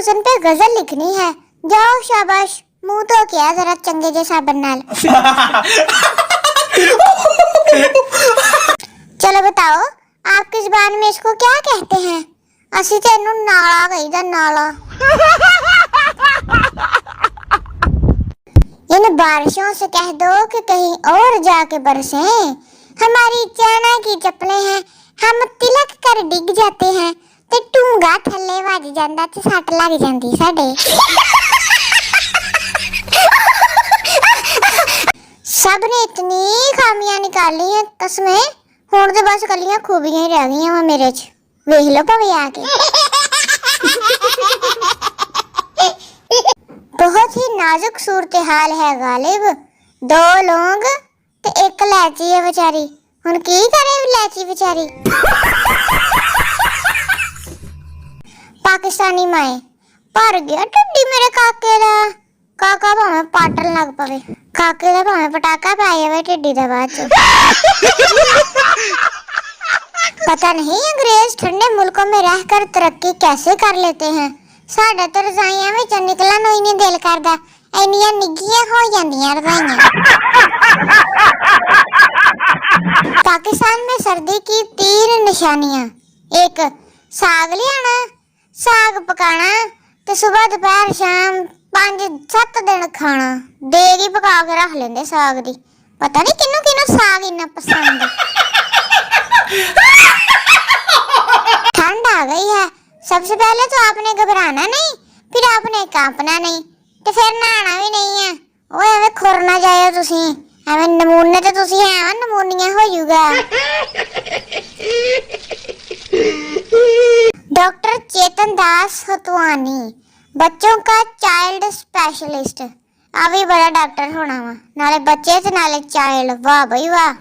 हुसन पे गजल लिखनी है। जाओ शाबाश, मुंह तो क्या जरा चंगे जे साबन नाल। चलो बताओ, आपकी जुबान में इसको क्या कहते हैं? असी तेनू नाला कहीदा, नाला। इन बारिशों से कह दो कि कहीं और जाके बरसे। हमारी चना की चप्पलें हैं, हम तिलक कर डिग जाते हैं ते टूंगा थल्ले वज जांदा ते सट लग जांदी साडे। सब ने इतनी खामियां निकाली हैं कसमें, हुण ते बस कलियां खूबियां ही रह गईयां वा मेरे च। वेख लो भावे आके। बहुत ही नाजुक सूरत हाल है गालिब। 2 लौंग ते 1 इलायची है बेचारी, हुण की करे इलायची बेचारी। पाकिस्तानी माए भर गया ढिड्डी मेरे काके दा। काका भावें पाटन लग पवे, काके दा भावें पटाका पै जावे ढिड्डी दे बाद च। पता नहीं अंग्रेज ठंडे मुल्कों में रहकर तरक्की कैसे कर लेते हैं। साडा तो रजाइयां विच निकलन ही नहीं दिल करदा, इन्नियां निग्गियां हो जांदियां रजाइयां। पाकिस्तान में सर्दी की 3 निशानियां। 1 साग लियाना, साग पकाना ते सुबह दोपहर शाम 5-7 दिन खाना। देग ही पका के रख लेंदे साग दी। पता नहीं किन्नू किन्नू साग इन्ना पसंद। ठंड आ गई है, सबसे पहले तो आपने घबराना नहीं, फिर आपने कांपना नहीं, तो फिर नहाना भी नहीं है। ओए एवें खुर ना जाए तुसी, एवें नमूने ते तुसी है, नमूनिया हो जाऊगा। डॉक्टर चेतन दास हतवानी, बच्चों का चाइल्ड स्पेशलिस्ट। अभी बड़ा डॉक्टर होना वा, नाले बच्चे ते नाले चाइल्ड। वाह भाई वाह।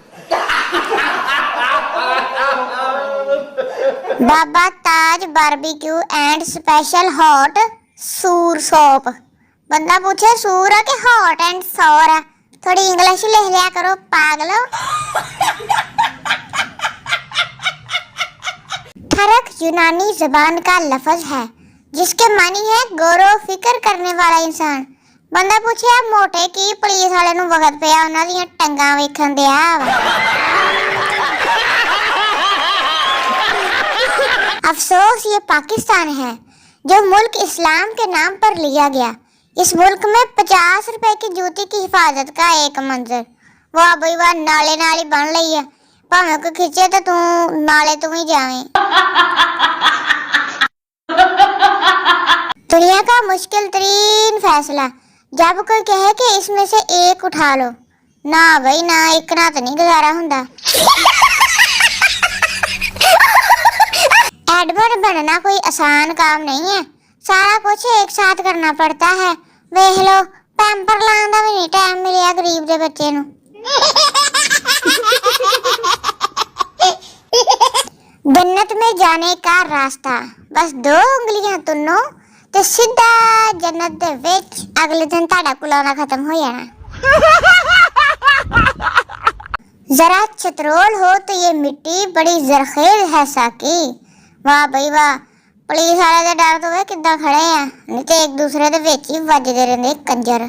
बाबा ताज बारबेक्यू एंड स्पेशल हॉट सूर सोप। बंदा पूछे सूर है कि हॉट एंड सौर है, थोड़ी इंग्लिश लिख लिया करो पागलो। ठरक यूनानी जबान का लफ्ज है जिसके मानी है गौरव फिक्र करने वाला इंसान। बंदा पूछे आप मोटे की पुलिस वाले नु वगत पिया उन्हां दी टंगां वेखण दिया। अफसोस ये पाकिस्तान है जो मुल्क इस्लाम के नाम पर लिया गया। इस मुल्क में 50 रुपए की जूती की हिफाजत का एक मंजर। वाह भाई वाह, नाले नाली बन रही है, भावे कोई खिंचे तो तू नाले तू ही जावे। दुनिया का मुश्किल तरीन फैसला, जब कोई कहे कि इसमें से एक उठा लो। ना भाई ना, एक ना तो नहीं गुजारा हुंदा। एडवर्ड बनना कोई आसान काम नहीं है, सारा कुछ एक साथ करना पड़ता है। देख लो, पैम्पर लाने दा भी नहीं टाइम मिलिया गरीब दे बच्चे नु। जन्नत में जाने का रास्ता, बस 2 उंगलियां तुनो ते सीधा जन्नत दे विच। अगले दिन ताड़ा कुलाना खत्म हो जाना। जरा चतरोल हो तो ये मिट्टी बड़ी जरखेज है साकी। वाह भाई वाह, पुलिस वाले दे डर तो वे किद्दां खड़े आ, नहीं ते एक दूसरे दे विच ही वजदे रहंदे कंजर।